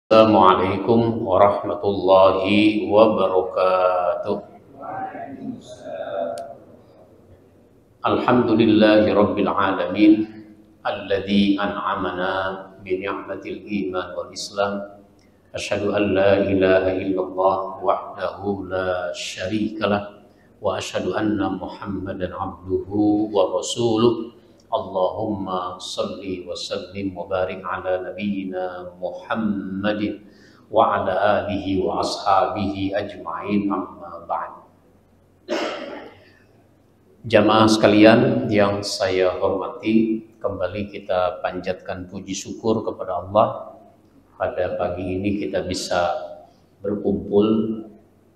Assalamualaikum warahmatullahi wabarakatuh. Alhamdulillahi rabbil alamin alladzi an'amana bi ni'matil iman wal islam. Asyhadu an la ilaha illallah wahdahu la syarikalah wa asyhadu anna Muhammadan abduhu wa rasuluh. Allahumma salli wa sallim wa barik ala nabiyyina Muhammadin wa ala alihi wa ashabihi ajma'in, amma ba'd. Jamaah sekalian yang saya hormati, kembali kita panjatkan puji syukur kepada Allah. Pada pagi ini kita bisa berkumpul,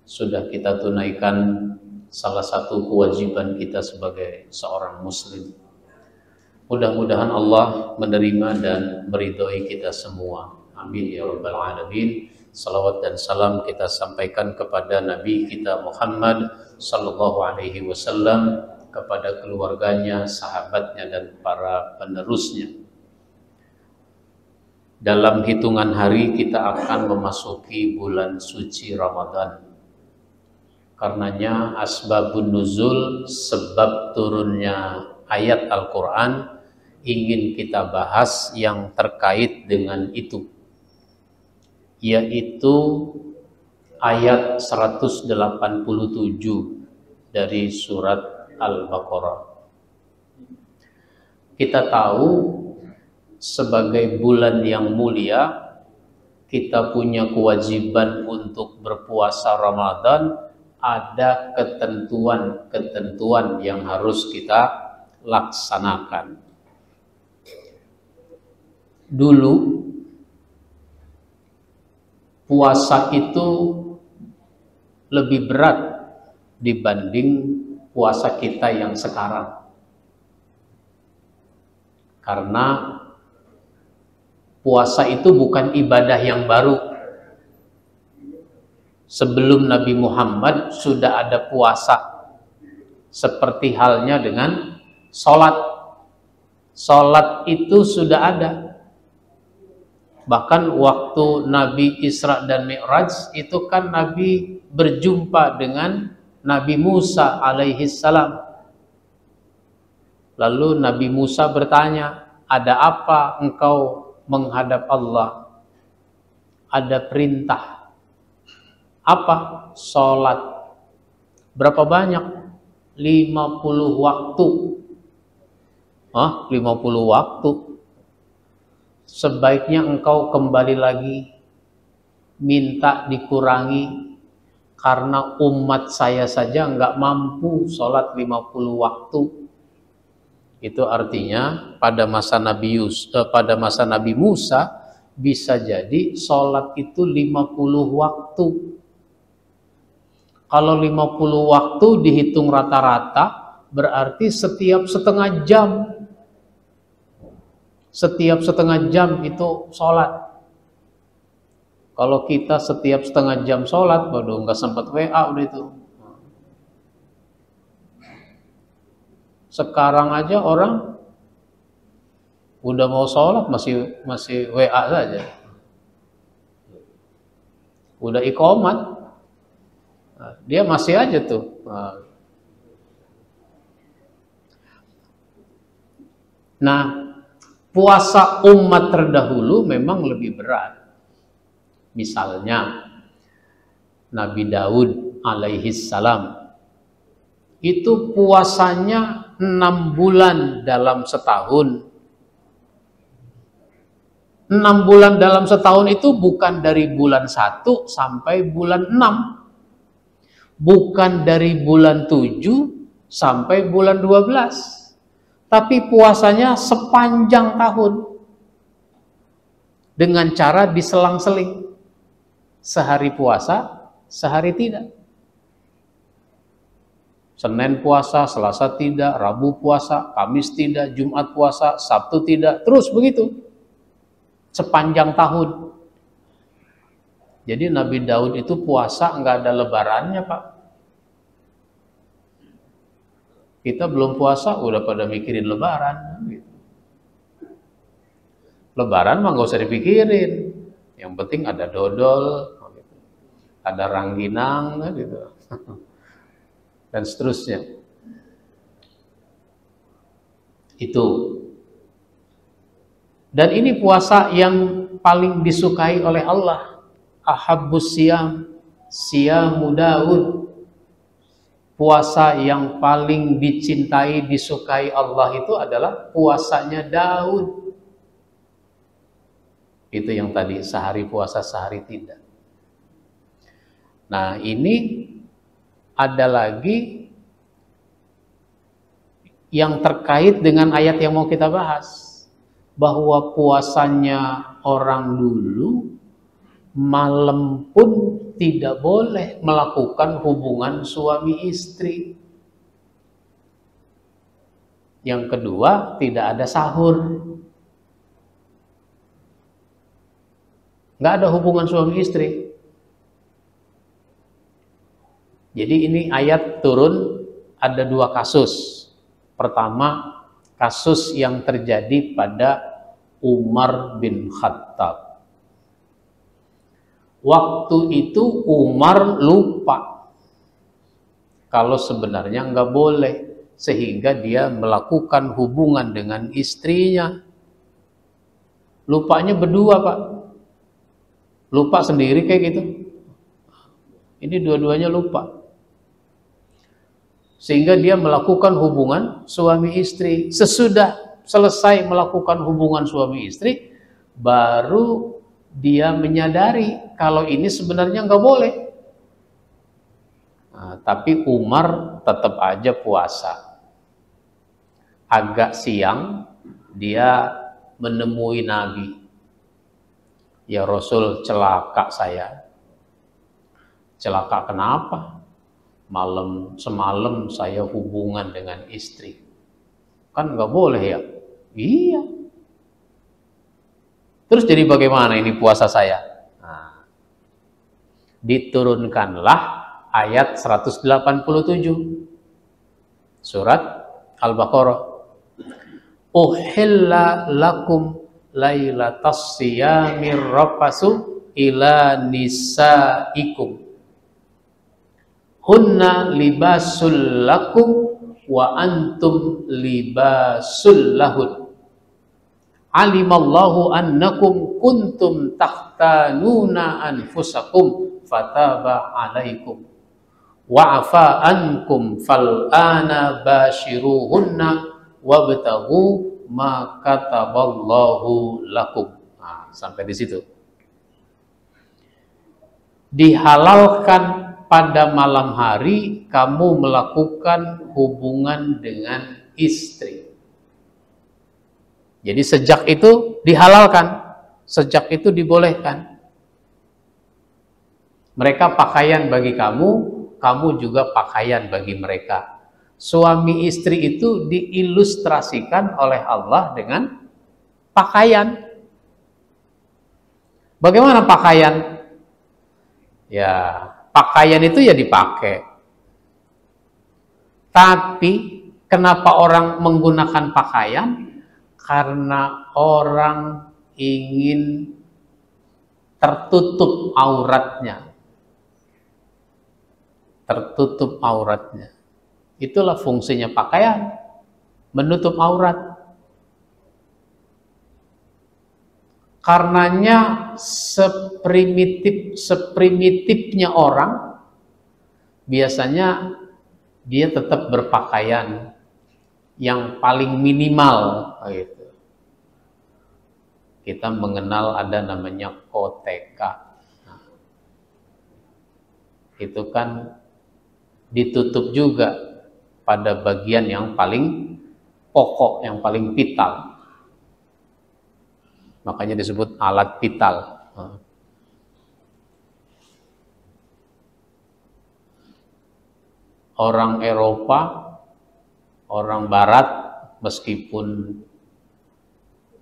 sudah kita tunaikan salah satu kewajiban kita sebagai seorang muslim. Mudah-mudahan Allah menerima dan meridhoi kita semua. Amin ya rabbal alamin. Salawat dan salam kita sampaikan kepada Nabi kita Muhammad sallallahu alaihi wasallam, kepada keluarganya, sahabatnya, dan para penerusnya. Dalam hitungan hari kita akan memasuki bulan suci Ramadan. Karenanya asbabun nuzul, sebab turunnya ayat Al-Quran, ingin kita bahas yang terkait dengan itu, yaitu ayat 187 dari surat Al-Baqarah. Kita tahu sebagai bulan yang mulia, kita punya kewajiban untuk berpuasa Ramadan. Ada ketentuan-ketentuan yang harus kita laksanakan. Dulu puasa itu lebih berat dibanding puasa kita yang sekarang, karena puasa itu bukan ibadah yang baru. Sebelum Nabi Muhammad sudah ada puasa, seperti halnya dengan sholat. Sholat itu sudah ada. Bahkan waktu Nabi Isra dan Mi'raj itu kan Nabi berjumpa dengan Nabi Musa alaihi salam. Lalu Nabi Musa bertanya, ada apa engkau menghadap Allah? Ada perintah. Apa? Sholat. Berapa banyak? 50 waktu. 50 waktu. Sebaiknya engkau kembali lagi, minta dikurangi, karena umat saya saja nggak mampu sholat 50 waktu. Itu artinya pada masa Nabi Musa bisa jadi sholat itu 50 waktu. Kalau 50 waktu dihitung rata-rata, berarti setiap setengah jam. Setiap setengah jam itu sholat. Kalau kita setiap setengah jam sholat, waduh nggak sempat WA udah itu. Sekarang aja orang udah mau sholat masih WA saja. Udah iqomat, dia masih aja tuh. Nah, puasa umat terdahulu memang lebih berat. Misalnya Nabi Daud alaihi salam itu puasanya 6 bulan dalam setahun. 6 bulan dalam setahun itu bukan dari bulan 1 sampai bulan 6. Bukan dari bulan 7 sampai bulan 12. Tapi puasanya sepanjang tahun. Dengan cara diselang-seling. Sehari puasa, sehari tidak. Senin puasa, Selasa tidak, Rabu puasa, Kamis tidak, Jumat puasa, Sabtu tidak. Terus begitu. Sepanjang tahun. Jadi Nabi Daud itu puasa nggak ada lebarannya, Pak. Kita belum puasa udah pada mikirin lebaran. Lebaran mah nggak usah dipikirin. Yang penting ada dodol, ada rangginang, gitu. Dan seterusnya. Itu. Dan ini puasa yang paling disukai oleh Allah. Ahabbus siyam, siyamu Daud. Puasa yang paling dicintai, disukai Allah itu adalah puasanya Daud. Itu yang tadi, sehari puasa, sehari tidak. Nah, ini ada lagi yang terkait dengan ayat yang mau kita bahas. Bahwa puasanya orang dulu, malam pun tidak boleh melakukan hubungan suami istri. Yang kedua, tidak ada sahur. Nggak ada hubungan suami istri. Jadi ini ayat turun ada dua kasus. Pertama, kasus yang terjadi pada Umar bin Khattab. Waktu itu Umar lupa kalau sebenarnya nggak boleh, sehingga dia melakukan hubungan dengan istrinya. Lupanya berdua, Pak. Lupa sendiri kayak gitu. Ini dua-duanya lupa. Sehingga dia melakukan hubungan suami istri. Sesudah selesai melakukan hubungan suami istri, baru dia menyadari kalau ini sebenarnya nggak boleh. Nah, tapi Umar tetap aja puasa. Agak siang dia menemui Nabi. Ya Rasul, celaka saya. Celaka kenapa? Semalam saya hubungan dengan istri. Kan nggak boleh ya? Iya. Terus jadi bagaimana ini puasa saya? Nah, diturunkanlah ayat 187 surat Al-Baqarah. Uhilla lakum lailatas siyamir rafasu ila nisaikum. Hunna libasul lakum wa antum libasul lahun. Alimallahu annakum kuntum takhtanuna anfusakum fataba alaikum wa'afa ankum fal'ana bashiruhunna wabtaghu ma kataballahu lakum. Nah, sampai di situ. Dihalalkan pada malam hari kamu melakukan hubungan dengan istri. Jadi sejak itu dihalalkan, sejak itu dibolehkan. Mereka pakaian bagi kamu, kamu juga pakaian bagi mereka. Suami istri itu diilustrasikan oleh Allah dengan pakaian. Bagaimana pakaian? Ya, pakaian itu ya dipakai. Tapi kenapa orang menggunakan pakaian? Karena orang ingin tertutup auratnya. Tertutup auratnya. Itulah fungsinya pakaian, menutup aurat. Karenanya seprimitifnya orang, biasanya dia tetap berpakaian yang paling minimal gitu. Kita mengenal ada namanya koteka. Nah, itu kan ditutup juga pada bagian yang paling pokok, yang paling vital. Makanya disebut alat vital. Orang Eropa, orang Barat, meskipun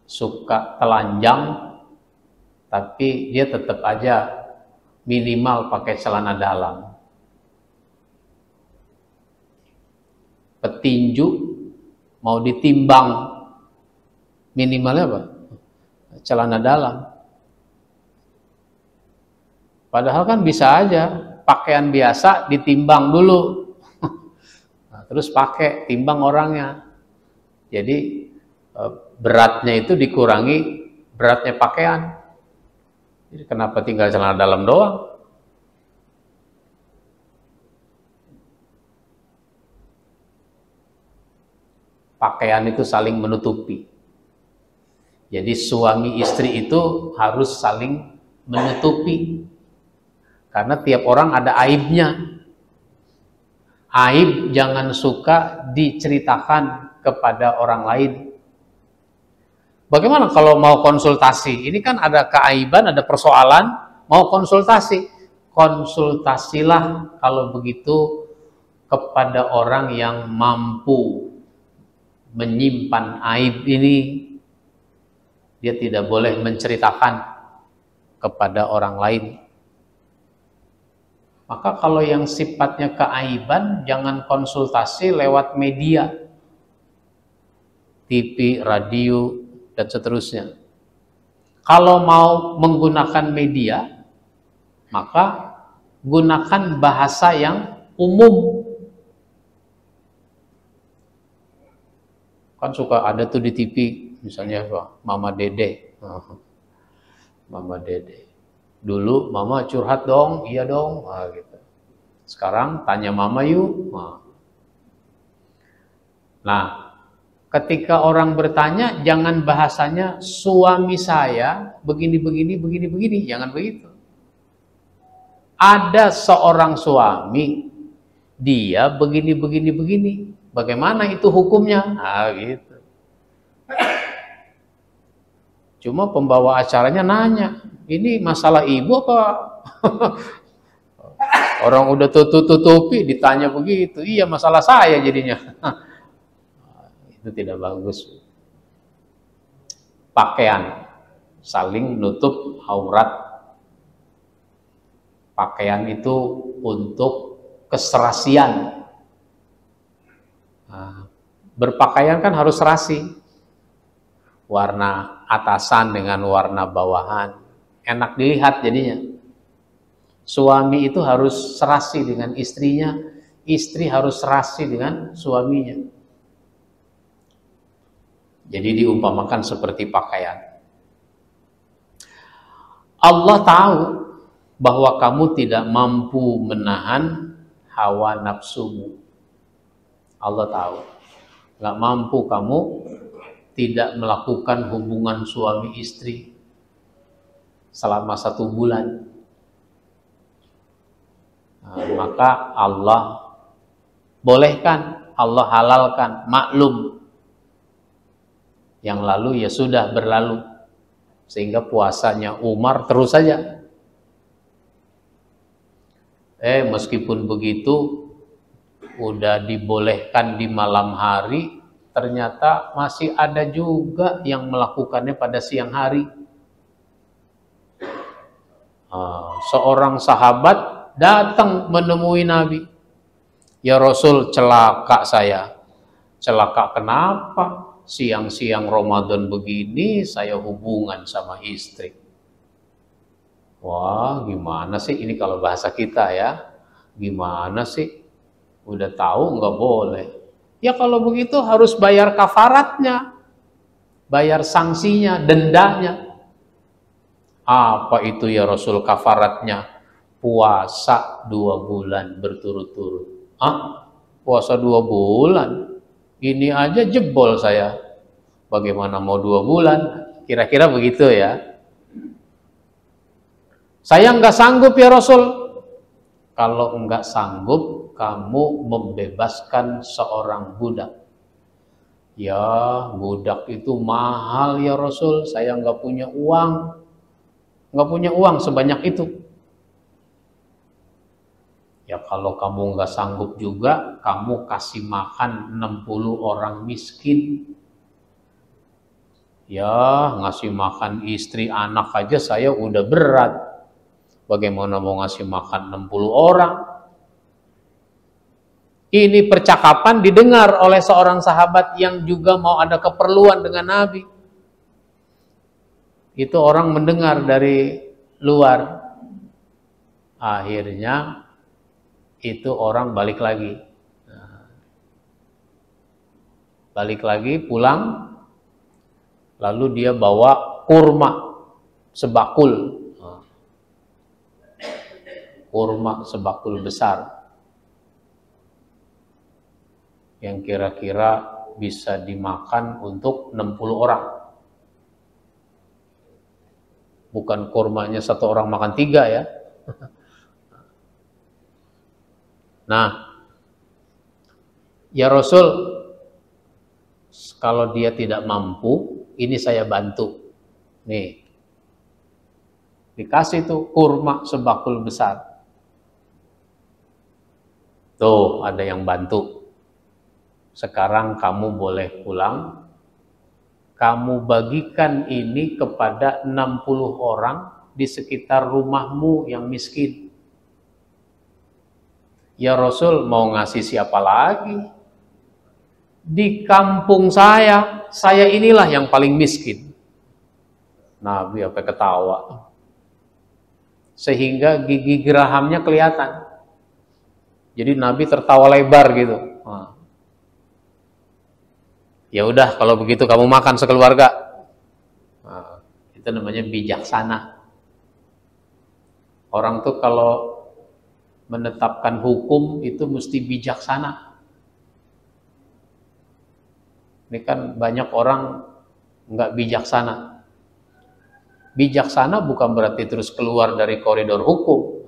suka telanjang, tapi dia tetap aja minimal pakai celana dalam. Petinju mau ditimbang, minimalnya apa? Celana dalam. Padahal kan bisa aja pakaian biasa ditimbang dulu. Nah, terus pakai timbang orangnya. Jadi beratnya itu dikurangi beratnya pakaian. Jadi kenapa tinggal celana dalam doang? Pakaian itu saling menutupi. Jadi suami istri itu harus saling menutupi. Karena tiap orang ada aibnya. Aib jangan suka diceritakan kepada orang lain. Bagaimana kalau mau konsultasi? Ini kan ada keaiban, ada persoalan, mau konsultasi. Konsultasilah kalau begitu kepada orang yang mampu menyimpan aib ini. Dia tidak boleh menceritakan kepada orang lain. Maka kalau yang sifatnya keaiban, jangan konsultasi lewat media, TV, radio, dan seterusnya. Kalau mau menggunakan media, maka gunakan bahasa yang umum. Kan suka ada tuh di TV, misalnya Mama Dede. Mama Dede. Dulu Mama curhat dong, iya dong. Gitu. Sekarang tanya Mama yuk. Nah, ketika orang bertanya, jangan bahasanya suami saya begini, jangan begitu. Ada seorang suami, dia begini. Bagaimana itu hukumnya? Gitu. Cuma pembawa acaranya nanya, ini masalah ibu apa? Orang udah tutupi ditanya begitu. Iya, masalah saya jadinya. Itu tidak bagus. Pakaian saling nutup aurat. Pakaian itu untuk keserasian. Berpakaian kan harus serasi. Warna atasan dengan warna bawahan. Enak dilihat jadinya. Suami itu harus serasi dengan istrinya. Istri harus serasi dengan suaminya. Jadi diumpamakan seperti pakaian. Allah tahu bahwa kamu tidak mampu menahan hawa nafsumu. Allah tahu. Gak mampu kamu tidak melakukan hubungan suami istri selama 1 bulan. Nah, maka Allah bolehkan, Allah halalkan, maklum. Yang lalu ya sudah berlalu. Sehingga puasanya Umar terus saja. Meskipun begitu, udah dibolehkan di malam hari, ternyata masih ada juga yang melakukannya pada siang hari. Seorang sahabat datang menemui Nabi. Ya Rasul, celaka saya. Celaka kenapa? Siang-siang Ramadan begini saya hubungan sama istri. Wah, gimana sih ini kalau bahasa kita ya? Gimana sih? Udah tahu nggak boleh. Ya kalau begitu harus bayar kafaratnya. Bayar sanksinya, dendanya. Apa itu ya Rasul kafaratnya? Puasa 2 bulan berturut-turut. Puasa 2 bulan? Ini aja jebol saya. Bagaimana mau 2 bulan? Kira-kira begitu ya. Saya nggak sanggup ya Rasul. Kalau nggak sanggup, kamu membebaskan seorang budak. Ya, budak itu mahal ya Rasul. Saya nggak punya uang. Nggak punya uang sebanyak itu. Ya kalau kamu nggak sanggup juga, kamu kasih makan 60 orang miskin. Ya, ngasih makan istri, anak aja saya udah berat. Bagaimana mau ngasih makan 60 orang? Ini percakapan didengar oleh seorang sahabat yang juga mau ada keperluan dengan Nabi. Itu orang mendengar dari luar. Akhirnya itu orang balik lagi. Balik lagi pulang, lalu dia bawa kurma sebakul. Kurma sebakul besar. Yang kira-kira bisa dimakan untuk 60 orang. Bukan kurmanya satu orang makan 3 ya. Nah, ya Rasul, kalau dia tidak mampu, ini saya bantu. Nih, dikasih tuh kurma sebakul besar. Tuh, ada yang bantu. Sekarang kamu boleh pulang. Kamu bagikan ini kepada 60 orang di sekitar rumahmu yang miskin. Ya Rasul, mau ngasih siapa lagi? Di kampung saya inilah yang paling miskin. Nabi sampai ketawa. Sehingga gigi gerahamnya kelihatan. Jadi Nabi tertawa lebar gitu. Ya udah, kalau begitu kamu makan sekeluarga. Itu namanya bijaksana. Orang tuh kalau menetapkan hukum itu mesti bijaksana. Ini kan banyak orang nggak bijaksana. Bijaksana bukan berarti terus keluar dari koridor hukum.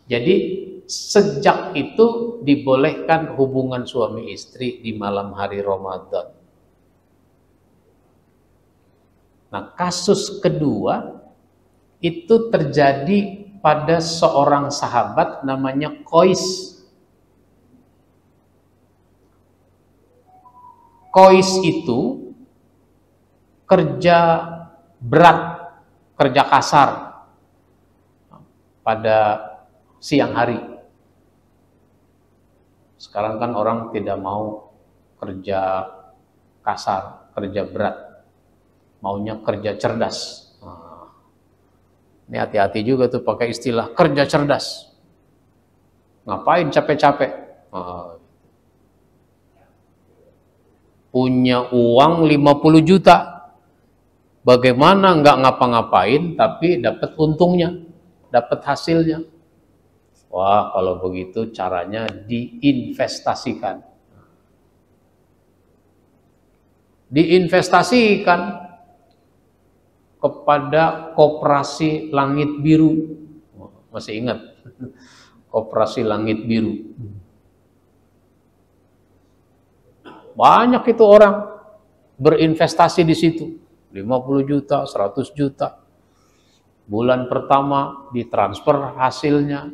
Jadi sejak itu dibolehkan hubungan suami istri di malam hari Ramadan. Nah, kasus kedua itu terjadi pada seorang sahabat namanya Qais. Qais itu kerja berat, kerja kasar pada siang hari. Sekarang kan orang tidak mau kerja kasar, kerja berat. Maunya kerja cerdas. Ini hati-hati juga tuh pakai istilah kerja cerdas. Ngapain capek-capek? Punya uang 50 juta. Bagaimana nggak ngapa-ngapain tapi dapat untungnya, dapat hasilnya. Wah, kalau begitu caranya diinvestasikan. Diinvestasikan kepada Koperasi Langit Biru. Masih ingat? Koperasi Langit Biru. Banyak itu orang berinvestasi di situ. 50 juta, 100 juta. Bulan pertama ditransfer hasilnya.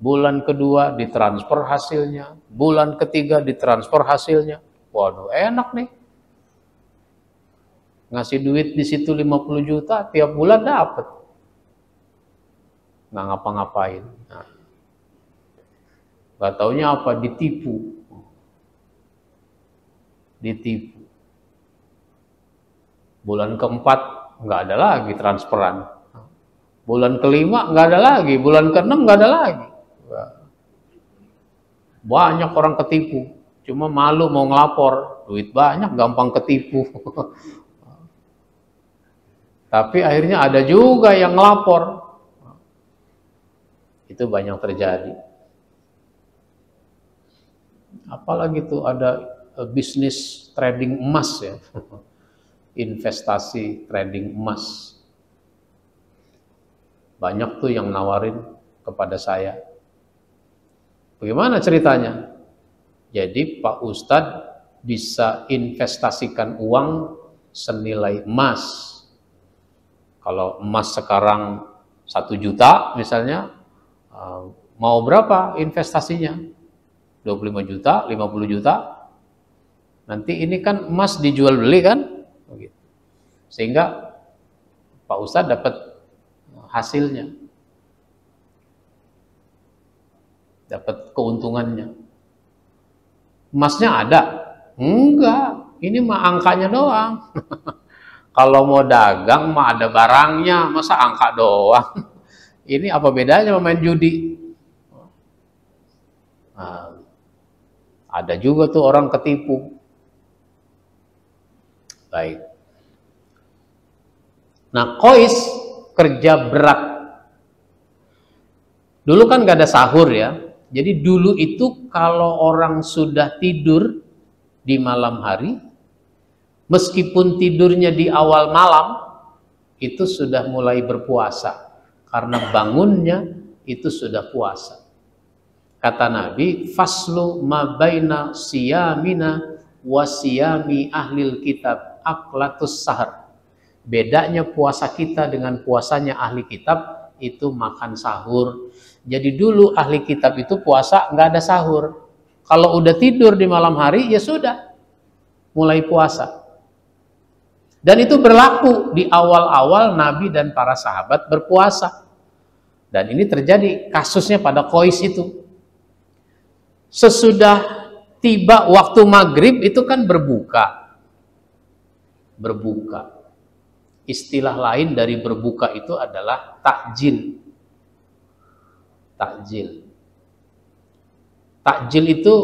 Bulan kedua ditransfer hasilnya. Bulan ketiga ditransfer hasilnya. Waduh, enak nih. Ngasih duit di situ 50 juta, tiap bulan dapat. Nggak ngapa-ngapain. Nah. Nggak taunya apa, ditipu. Ditipu. Bulan keempat nggak ada lagi transferan. Bulan kelima nggak ada lagi. Bulan keenam nggak ada lagi. Banyak orang ketipu. Cuma malu mau ngelapor. Duit banyak, gampang ketipu. Tapi akhirnya ada juga yang ngelapor. Itu banyak terjadi. Apalagi tuh ada bisnis trading emas ya. Investasi trading emas. Banyak tuh yang nawarin kepada saya. Bagaimana ceritanya? Jadi Pak Ustadz bisa investasikan uang senilai emas. Kalau emas sekarang 1 juta misalnya, mau berapa investasinya? 25 juta, 50 juta. Nanti ini kan emas dijual beli kan? Sehingga Pak Ustadz dapat hasilnya. Dapat keuntungannya. Emasnya ada? Enggak, ini mah angkanya doang. Kalau mau dagang mah ada barangnya, masa angka doang. Ini apa bedanya sama main judi? Nah, ada juga tuh orang ketipu. Baik. Nah, Qais kerja berat. Dulu kan gak ada sahur ya. Jadi dulu itu kalau orang sudah tidur di malam hari, meskipun tidurnya di awal malam, itu sudah mulai berpuasa. Karena bangunnya itu sudah puasa. Kata Nabi, faslu ma baina siyamina wa siyami ahlil kitab aklatus sahar. Bedanya puasa kita dengan puasanya ahli kitab itu makan sahur. Jadi dulu ahli kitab itu puasa nggak ada sahur. Kalau udah tidur di malam hari ya sudah mulai puasa. Dan itu berlaku di awal-awal Nabi dan para sahabat berpuasa. Dan ini terjadi kasusnya pada Qais itu. Sesudah tiba waktu maghrib itu kan berbuka. Berbuka. Istilah lain dari berbuka itu adalah takjil. Takjil. Takjil itu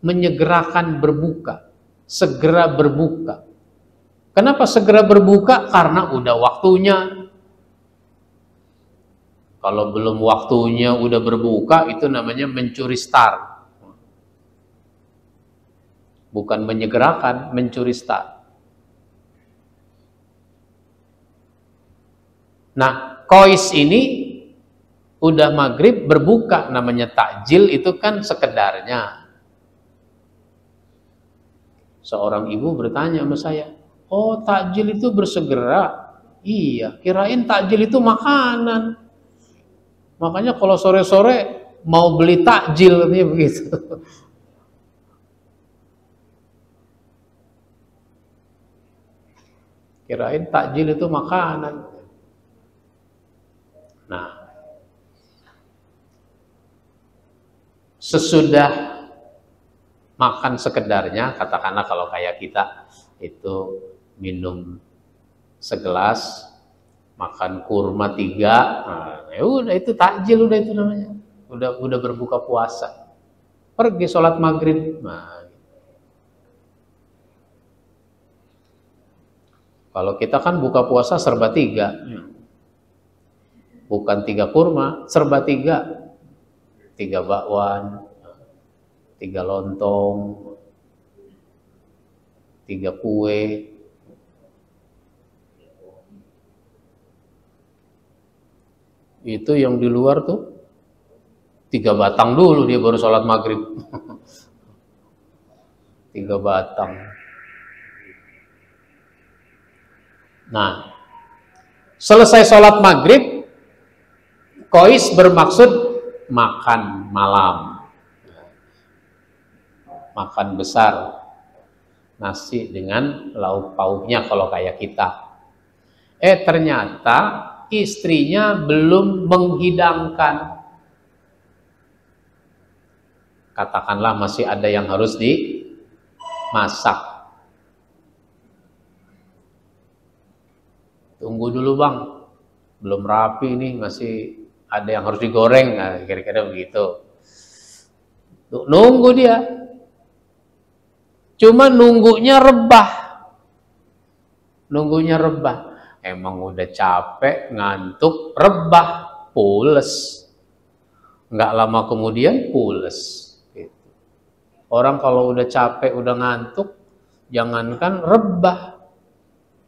menyegerakan berbuka, segera berbuka. Kenapa segera berbuka? Karena udah waktunya. Kalau belum waktunya udah berbuka, itu namanya mencuri start. Bukan menyegerakan, mencuri start. Nah, Qais ini udah maghrib berbuka, namanya takjil itu kan sekedarnya. Seorang ibu bertanya sama saya, oh takjil itu bersegera? Iya, kirain takjil itu makanan. Makanya kalau sore-sore mau beli takjil, katanya begitu. Kirain takjil itu makanan. Nah, sesudah makan sekedarnya, katakanlah kalau kayak kita itu minum segelas, makan kurma 3, nah, ya udah itu takjil, udah itu namanya, udah berbuka puasa. Pergi sholat maghrib. Nah, kalau kita kan buka puasa serba 3, bukan 3 kurma, serba 3. 3 bakwan, 3 lontong, 3 kue. Itu yang di luar tuh 3 batang dulu dia baru sholat maghrib. 3 batang. Nah, selesai sholat maghrib, Qais bermaksud makan malam, makan besar, nasi dengan lauk pauknya kalau kayak kita. Ternyata istrinya belum menghidangkan. Katakanlah masih ada yang harus dimasak. Tunggu dulu bang, belum rapi nih, masih ada yang harus digoreng, nah, kira-kira begitu. Nunggu dia. Cuma nunggunya rebah. Nunggunya rebah. Emang udah capek, ngantuk, rebah, pules. Nggak lama kemudian pules. Gitu. Orang kalau udah capek, udah ngantuk, jangankan rebah.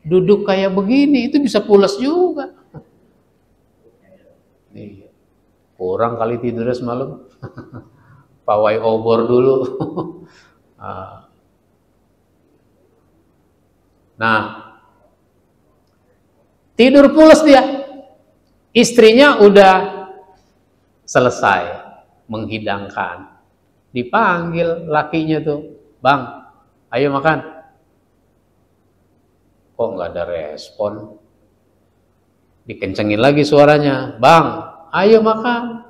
Duduk kayak begini, itu bisa pules juga. Nih, kurang kali tidurnya semalam. Pawai obor dulu. Nah, tidur pules dia. Istrinya udah selesai menghidangkan. Dipanggil lakinya tuh, bang, ayo makan. Kok nggak ada respon? Dikencengin lagi suaranya, bang, ayo makan.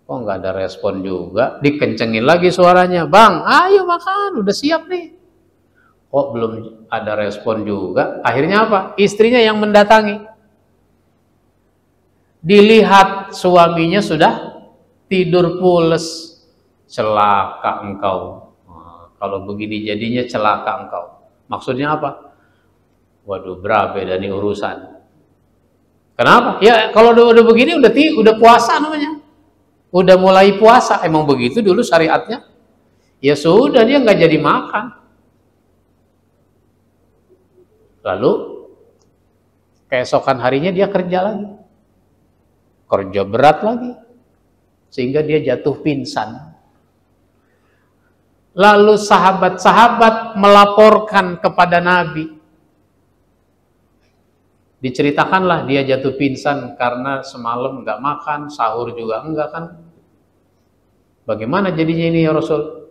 Kok nggak ada respon juga? Dikencengin lagi suaranya, bang, ayo makan, udah siap nih. Kok belum ada respon juga? Akhirnya apa? Istrinya yang mendatangi. Dilihat suaminya sudah tidur pules. Celaka engkau. Nah, kalau begini jadinya celaka engkau. Maksudnya apa? Waduh, berabe dan ini urusan. Kenapa? Ya kalau udah begini udah puasa namanya. Udah mulai puasa. Emang begitu dulu syariatnya? Ya sudah, dia nggak jadi makan. Lalu keesokan harinya dia kerja lagi. Kerja berat lagi. Sehingga dia jatuh pingsan. Lalu sahabat-sahabat melaporkan kepada Nabi. Diceritakanlah dia jatuh pingsan karena semalam nggak makan, sahur juga enggak kan. Bagaimana jadinya ini ya Rasul?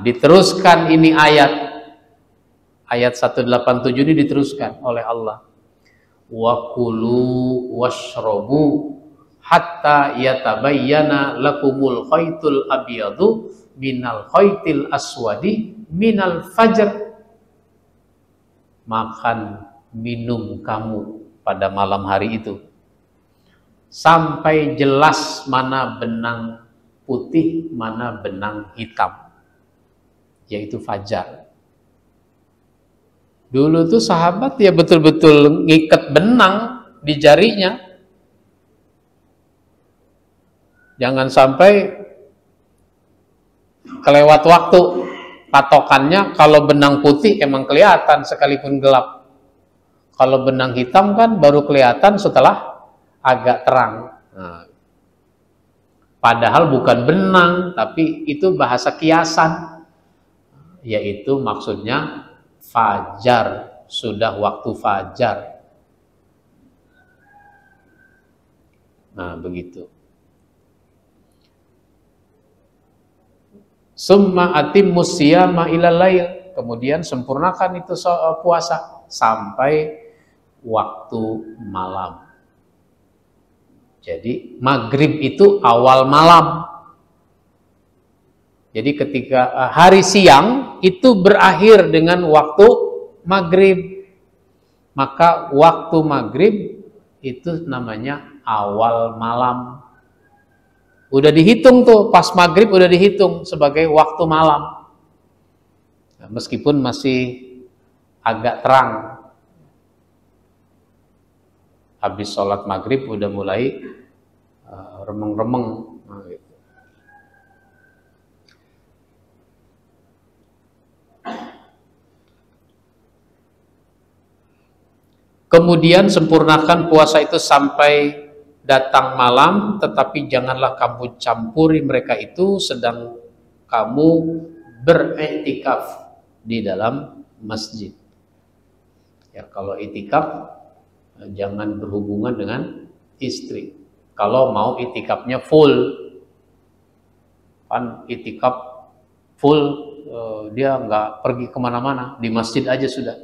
Diteruskan ini ayat 187 ini diteruskan oleh Allah. Wa kulu washrabu hatta yatabayyana lakumul khaytul abyadu minal khaytil aswadi minal fajr. Makan, minum kamu pada malam hari itu sampai jelas mana benang putih, mana benang hitam, yaitu fajar. Dulu tuh sahabat ya betul-betul ngikat benang di jarinya. Jangan sampai kelewat waktu. Patokannya kalau benang putih emang kelihatan sekalipun gelap. Kalau benang hitam kan baru kelihatan setelah agak terang. Nah, padahal bukan benang, tapi itu bahasa kiasan. Yaitu maksudnya fajar, sudah waktu fajar. Nah, begitu. Summa atimmus siyama ilal lail. Kemudian sempurnakan itu puasa sampai waktu malam. Jadi maghrib itu awal malam. Jadi ketika hari siang itu berakhir dengan waktu maghrib. Maka waktu maghrib itu namanya awal malam. Udah dihitung tuh, pas maghrib udah dihitung sebagai waktu malam. Nah, meskipun masih agak terang. Habis sholat maghrib udah mulai remeng-remeng. Nah, gitu. Kemudian sempurnakan puasa itu sampai datang malam, tetapi janganlah kamu campuri mereka itu sedang kamu beriktikaf di dalam masjid. Ya, kalau iktikaf jangan berhubungan dengan istri. Kalau mau iktikafnya full, kan iktikaf full dia nggak pergi kemana-mana, di masjid aja sudah.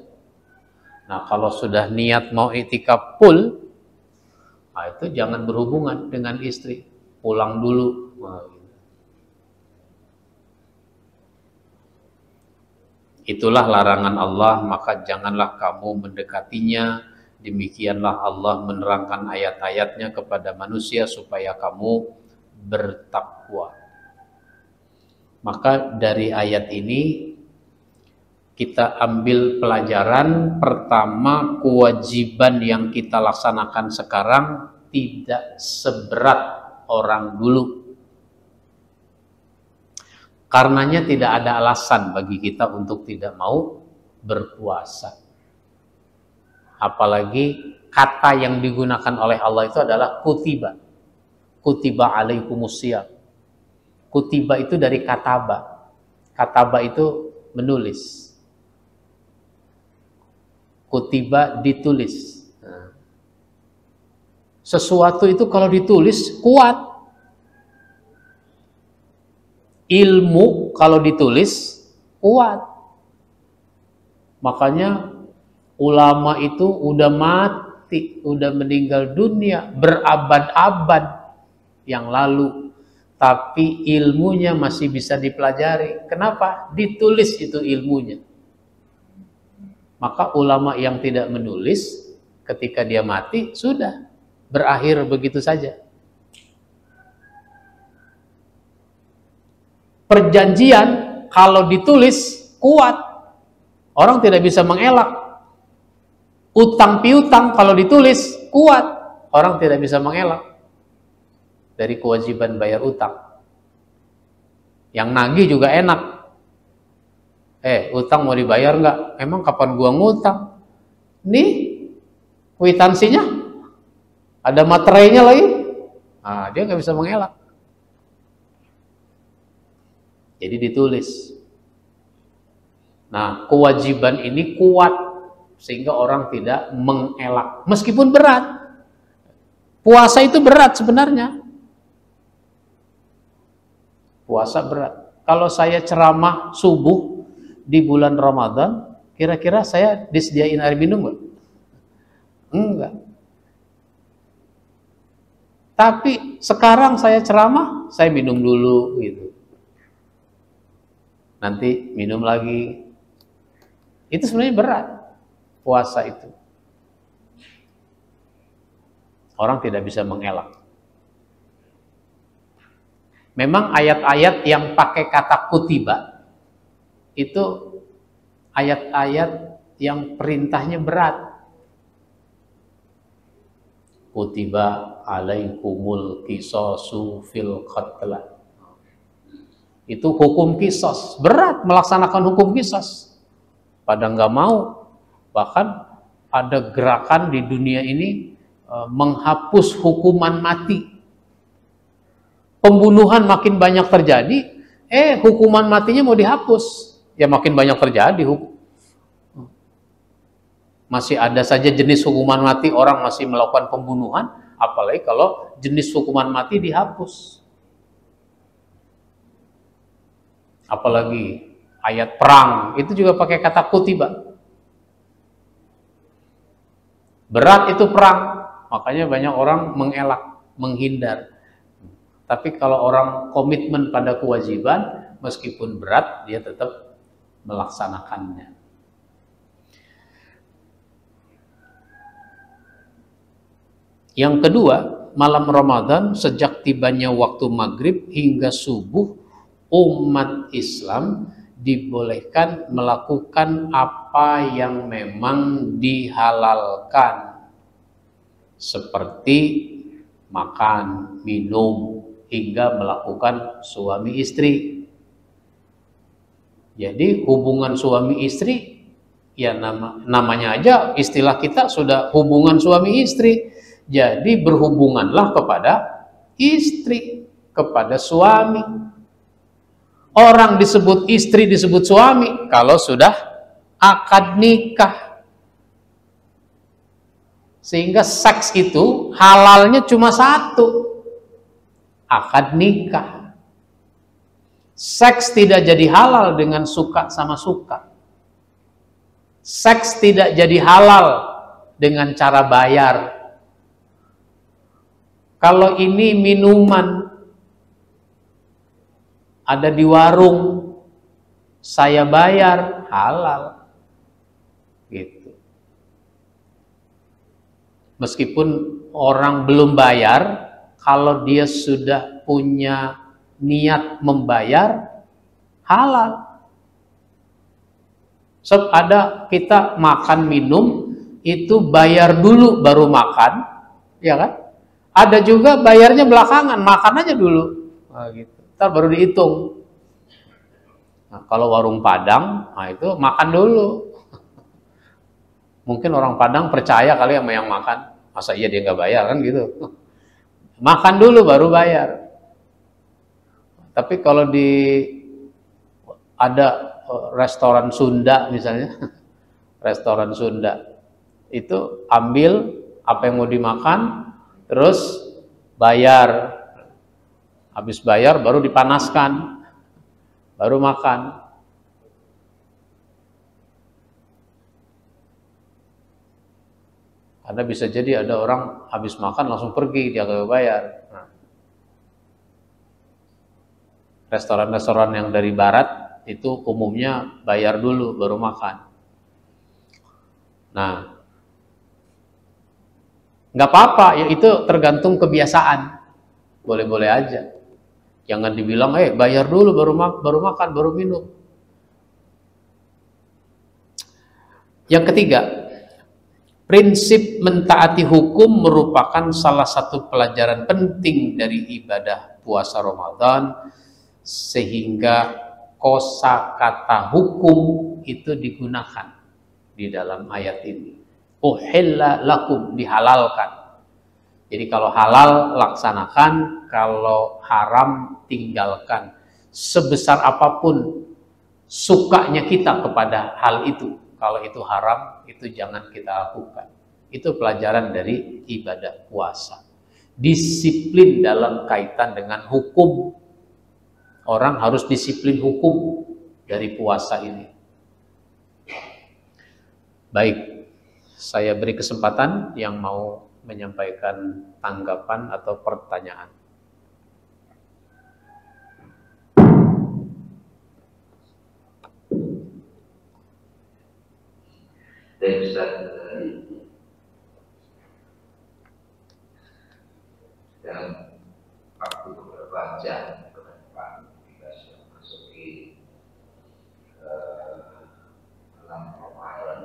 Nah, kalau sudah niat mau iktikaf full, nah, itu jangan berhubungan dengan istri, pulang dulu. Itulah larangan Allah, maka janganlah kamu mendekatinya. Demikianlah Allah menerangkan ayat-ayatnya kepada manusia supaya kamu bertakwa. Maka dari ayat ini kita ambil pelajaran pertama, kewajiban yang kita laksanakan sekarang tidak seberat orang dulu. Karenanya tidak ada alasan bagi kita untuk tidak mau berpuasa. Apalagi kata yang digunakan oleh Allah itu adalah kutiba. Kutiba alaikumusiyam. Kutiba itu dari kataba. Kataba itu menulis. Kutiba ditulis. Nah, sesuatu itu kalau ditulis kuat. Ilmu kalau ditulis kuat. Makanya ulama itu udah mati, udah meninggal dunia berabad-abad yang lalu, tapi ilmunya masih bisa dipelajari. Kenapa? Ditulis itu ilmunya. Maka ulama yang tidak menulis, ketika dia mati, sudah berakhir begitu saja. Perjanjian kalau ditulis kuat, orang tidak bisa mengelak. Utang piutang kalau ditulis kuat, orang tidak bisa mengelak dari kewajiban bayar utang. Yang nagih juga enak. Utang mau dibayar nggak? Emang kapan gua ngutang? Nih, kwitansinya ada materainya lagi. Dia nggak bisa mengelak. Jadi ditulis. Nah, kewajiban ini kuat sehingga orang tidak mengelak. Meskipun berat. Puasa itu berat sebenarnya. Puasa berat. Kalau saya ceramah subuh di bulan Ramadan, kira-kira saya disediain air minum nggak? Enggak. Tapi sekarang saya ceramah, saya minum dulu gitu. Nanti minum lagi. Itu sebenarnya berat. Puasa itu. Orang tidak bisa mengelak. Memang ayat-ayat yang pakai kata kutiba itu ayat-ayat yang perintahnya berat. Kutiba alaikumul qisasu fil qatl. Itu hukum qisas. Berat melaksanakan hukum qisas. Pada nggak mau. Bahkan ada gerakan di dunia ini menghapus hukuman mati. Pembunuhan makin banyak terjadi, hukuman matinya mau dihapus. Ya makin banyak terjadi. Masih ada saja jenis hukuman mati, orang masih melakukan pembunuhan, apalagi kalau jenis hukuman mati dihapus. Apalagi ayat perang, itu juga pakai kata kutiba. Berat itu perang, makanya banyak orang mengelak, menghindar. Tapi kalau orang komitmen pada kewajiban, meskipun berat, dia tetap melaksanakannya. Yang kedua, malam Ramadan sejak tibanya waktu maghrib hingga subuh, umat Islam dibolehkan melakukan apa yang memang dihalalkan, seperti makan, minum, hingga melakukan suami istri. Jadi hubungan suami istri, ya namanya aja istilah kita sudah hubungan suami istri. Jadi berhubunganlah kepada istri, kepada suami. Orang disebut istri, disebut suami kalau sudah akad nikah. Sehingga seks itu halalnya cuma satu, akad nikah. Seks tidak jadi halal dengan suka sama suka. Seks tidak jadi halal dengan cara bayar. Kalau ini minuman ada di warung, saya bayar, halal. Gitu. Meskipun orang belum bayar, kalau dia sudah punya niat membayar, halal. So, ada kita makan minum, itu bayar dulu baru makan, ya kan? Ada juga bayarnya belakangan, makan aja dulu. Nah, gitu. Ntar baru dihitung. Nah, kalau warung Padang, nah itu makan dulu. Mungkin orang Padang percaya kali sama yang makan. Masa iya dia nggak bayar kan gitu. Makan dulu baru bayar. Tapi kalau ada restoran Sunda misalnya, restoran Sunda, itu ambil apa yang mau dimakan, terus bayar. Habis bayar baru dipanaskan, baru makan. Karena bisa jadi ada orang habis makan langsung pergi, dia nggak bayar. Nah. Restoran-restoran yang dari barat itu umumnya bayar dulu baru makan. Nah, nggak apa-apa, ya itu tergantung kebiasaan. Boleh-boleh aja. Jangan dibilang, bayar dulu baru makan, baru minum. Yang ketiga, prinsip mentaati hukum merupakan salah satu pelajaran penting dari ibadah puasa Ramadan, sehingga kosakata hukum itu digunakan di dalam ayat ini. Uhilla lakum, dihalalkan. Jadi kalau halal laksanakan, kalau haram tinggalkan. Sebesar apapun sukanya kita kepada hal itu, kalau itu haram, itu jangan kita lakukan. Itu pelajaran dari ibadah puasa. Disiplin dalam kaitan dengan hukum. Orang harus disiplin hukum dari puasa ini. Baik, saya beri kesempatan yang mau menyampaikan tanggapan atau pertanyaan. Dalam waktu beberapa jam ke depan kita sudah masuki bulan Ramadan,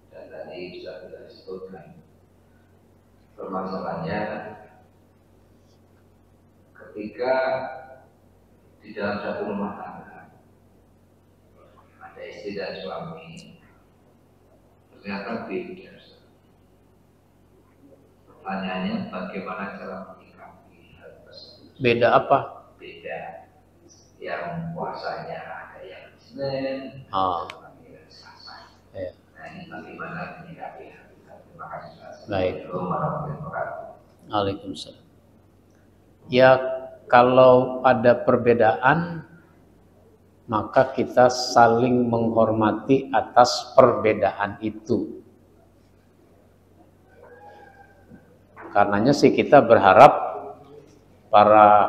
dan tadi sudah kita disebutkan permasalahannya ketika di dalam satu rumah tangga ada istri dan suami, ternyata beda. Pertanyaannya, bagaimana cara menyikapi hal tersebut? Beda apa? Beda. Yang puasanya ada yang Senin, ada yang Selasa. Ya. Nah, ini bagaimana menyikapi hal itu? Terima kasih. Baik. Waalaikumsalam. Waalaikumsalam. Ya, kalau ada perbedaan, maka kita saling menghormati atas perbedaan itu. Karenanya sih kita berharap para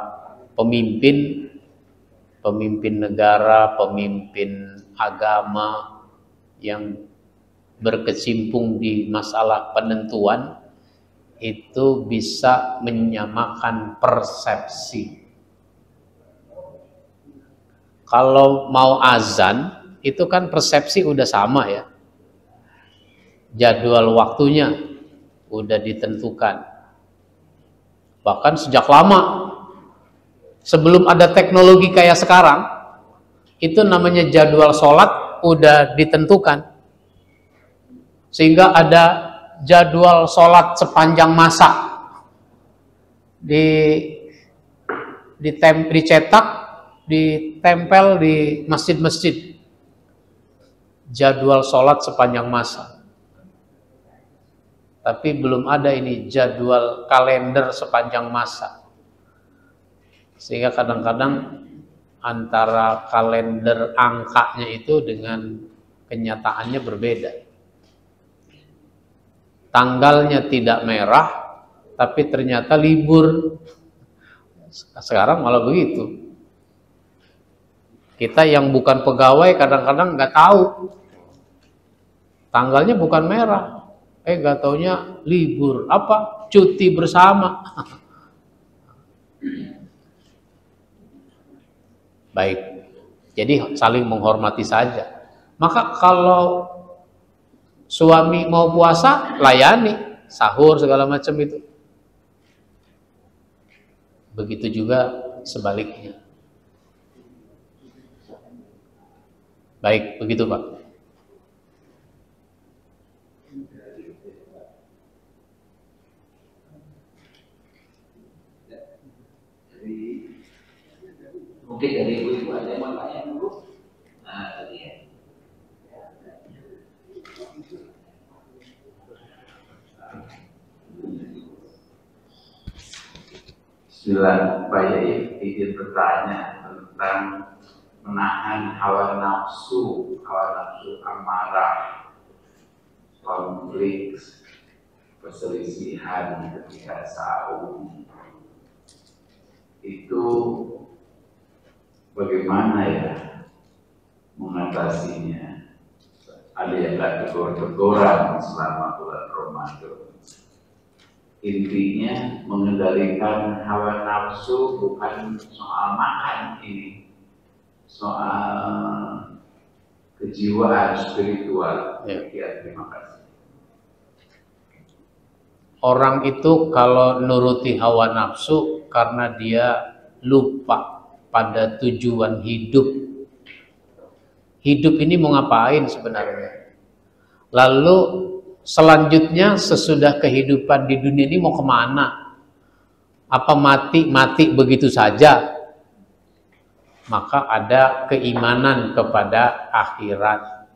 pemimpin negara, pemimpin agama yang berkecimpung di masalah penentuan itu bisa menyamakan persepsi. Kalau mau azan, itu kan persepsi udah sama ya. Jadwal waktunya udah ditentukan. Bahkan sejak lama, sebelum ada teknologi kayak sekarang, itu namanya jadwal sholat udah ditentukan. Sehingga ada jadwal sholat sepanjang masa dicetak, ditempel di masjid-masjid. Jadwal sholat sepanjang masa. Tapi belum ada ini jadwal kalender sepanjang masa. Sehingga kadang-kadang antara kalender angkanya itu dengan kenyataannya berbeda. Tanggalnya tidak merah, tapi ternyata libur. Sekarang malah begitu. Kita yang bukan pegawai kadang-kadang nggak tahu. Tanggalnya bukan merah. Nggak taunya libur. Apa? Cuti bersama. Baik. Jadi saling menghormati saja. Maka kalau suami mau puasa, layani. Sahur segala macam itu. Begitu juga sebaliknya. Baik, begitu Pak. Mungkin dari ibu-ibu ada yang mau tanya dulu. Nah, tadi ya. Bismillah, Pak Yai izin bertanya tentang menahan hawa nafsu amarah, konflik, perselisihan ketika sahur. Itu bagaimana ya mengatasinya? Ada yang gak tegur-teguran selama bulan Ramadan. Intinya mengendalikan hawa nafsu bukan soal makan ini, soal kejiwaan spiritual. Ya, terima kasih. Orang itu kalau nuruti hawa nafsu karena dia lupa pada tujuan hidup. Hidup ini mau ngapain sebenarnya? Lalu selanjutnya sesudah kehidupan di dunia ini mau kemana? Apa mati begitu saja? Maka ada keimanan kepada akhirat.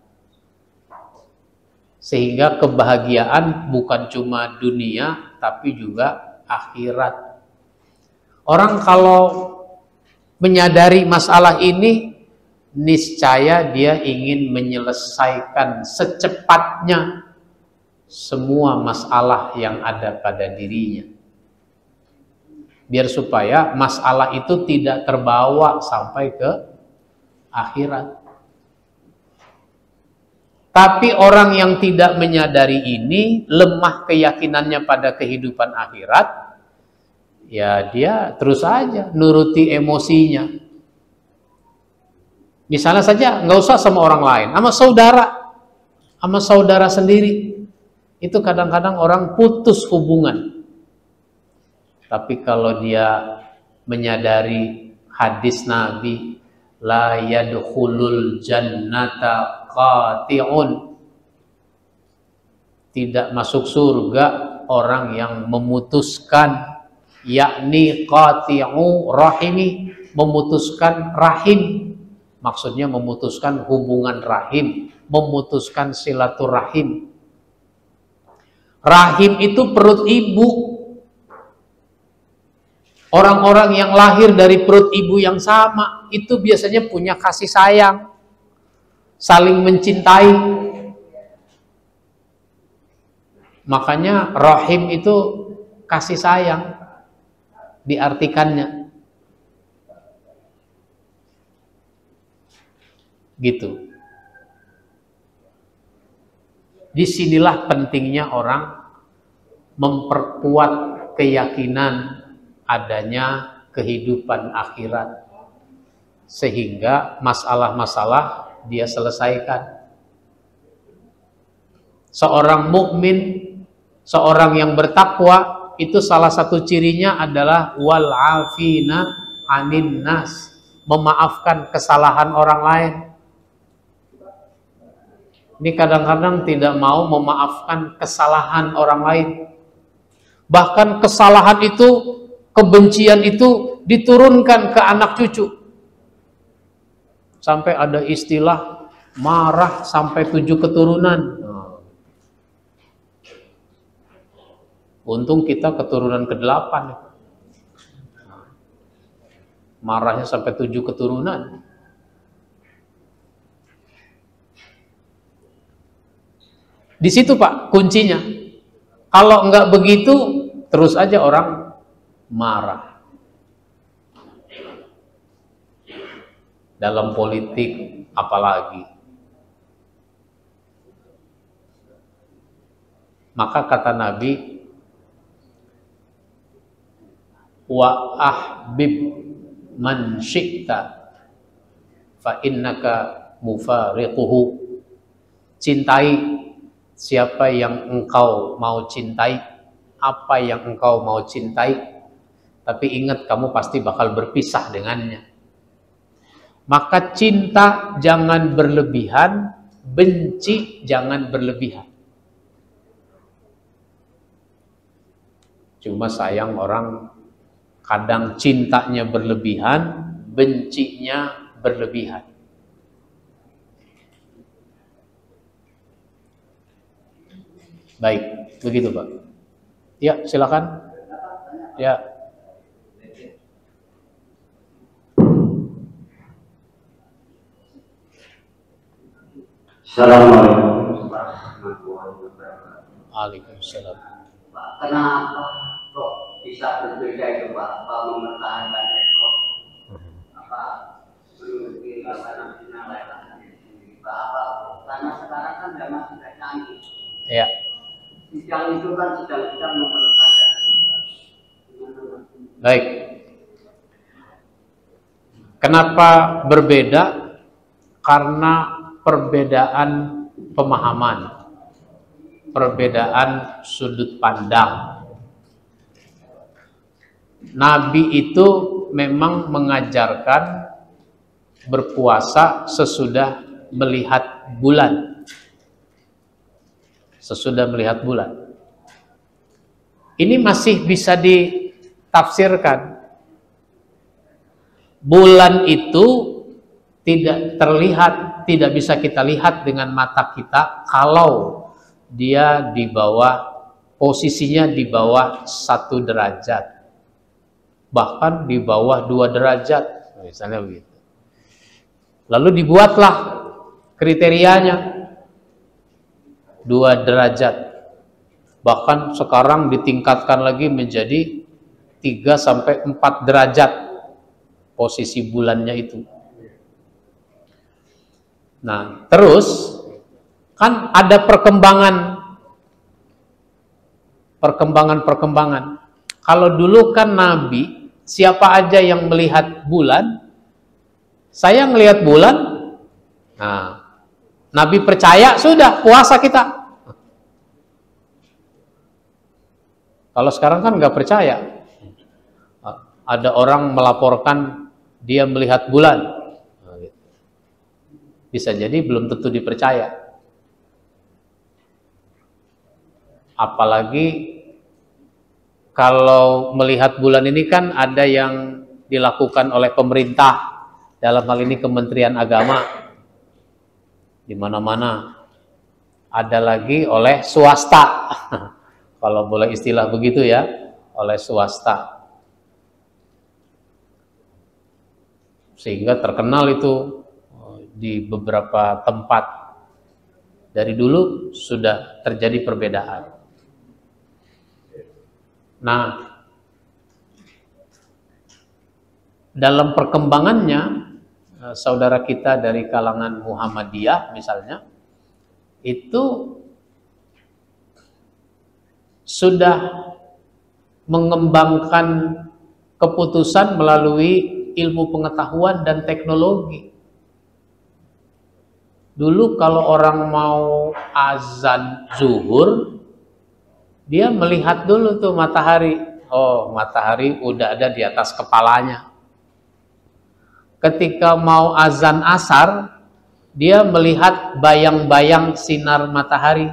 Sehingga kebahagiaan bukan cuma dunia, tapi juga akhirat. Orang kalau menyadari masalah ini, niscaya dia ingin menyelesaikan secepatnya semua masalah yang ada pada dirinya. Biar supaya masalah itu tidak terbawa sampai ke akhirat. Tapi orang yang tidak menyadari ini, lemah keyakinannya pada kehidupan akhirat, ya dia terus saja nuruti emosinya. Misalnya saja, nggak usah sama orang lain, sama saudara sendiri. Itu kadang-kadang orang putus hubungan. Tapi kalau dia menyadari hadis Nabi, la yadkhulul jannata qati'un, tidak masuk surga orang yang memutuskan, yakni qati'u rahimi, memutuskan rahim. Maksudnya memutuskan hubungan rahim, memutuskan silaturahim. Rahim itu perut ibu. Orang-orang yang lahir dari perut ibu yang sama, itu biasanya punya kasih sayang, saling mencintai. Makanya rahim itu kasih sayang, diartikannya. Gitu. Disinilah pentingnya orang memperkuat keyakinan adanya kehidupan akhirat, sehingga masalah-masalah dia selesaikan. Seorang mukmin, seorang yang bertakwa, itu salah satu cirinya adalah wal afina anin nas, memaafkan kesalahan orang lain. Ini kadang-kadang tidak mau memaafkan kesalahan orang lain. Bahkan kesalahan itu, kebencian itu diturunkan ke anak cucu. Sampai ada istilah marah sampai 7 keturunan. Untung kita keturunan ke-8. Marahnya sampai 7 keturunan. Di situ Pak kuncinya. Kalau enggak begitu, terus aja orang marah. Dalam politik apalagi. Maka kata Nabi, wa ahbib man syi'ta fa innaka mufariquhu. Cintai siapa yang engkau mau cintai, apa yang engkau mau cintai, tapi ingat kamu pasti bakal berpisah dengannya. Maka cinta jangan berlebihan, benci jangan berlebihan. Cuma sayang orang kadang cintanya berlebihan, bencinya berlebihan. Baik, begitu Pak. Ya, silakan. Ya. Assalamualaikum warahmatullahi wabarakatuh. Waalaikumsalam. Pak, kenapa kok bisa berbeda itu Pak? Apa mempertahankan ekor? Apa Karena sekarang kan memang sudah canggih. Ya. Sidang itu kan sidang-sidang memerlukan. Baik. Kenapa berbeda? Karena perbedaan pemahaman, perbedaan sudut pandang. Nabi itu memang mengajarkan berpuasa sesudah melihat bulan. Sesudah melihat bulan. Ini masih bisa ditafsirkan. Bulan itu tidak terlihat, tidak bisa kita lihat dengan mata kita kalau dia di bawah, posisinya di bawah 1 derajat, bahkan di bawah 2 derajat, misalnya begitu. Lalu dibuatlah kriterianya 2 derajat, bahkan sekarang ditingkatkan lagi menjadi 3 sampai 4 derajat posisi bulannya itu. Nah, terus kan ada perkembangan. Kalau dulu kan Nabi, siapa aja yang melihat bulan, saya ngelihat bulan, nah, Nabi percaya, sudah puasa kita. Kalau sekarang kan nggak percaya. Ada orang melaporkan dia melihat bulan. Bisa jadi belum tentu dipercaya. Apalagi kalau melihat bulan ini kan ada yang dilakukan oleh pemerintah, dalam hal ini Kementerian Agama. Di mana-mana. Ada lagi oleh swasta. Kalau boleh istilah begitu ya, oleh swasta. Sehingga terkenal itu di beberapa tempat. Dari dulu sudah terjadi perbedaan. Nah, dalam perkembangannya, saudara kita dari kalangan Muhammadiyah misalnya, itu sudah mengembangkan keputusan melalui ilmu pengetahuan dan teknologi. Dulu kalau orang mau azan zuhur, dia melihat dulu tuh matahari. Oh, matahari udah ada di atas kepalanya. Ketika mau azan asar, dia melihat bayang-bayang sinar matahari.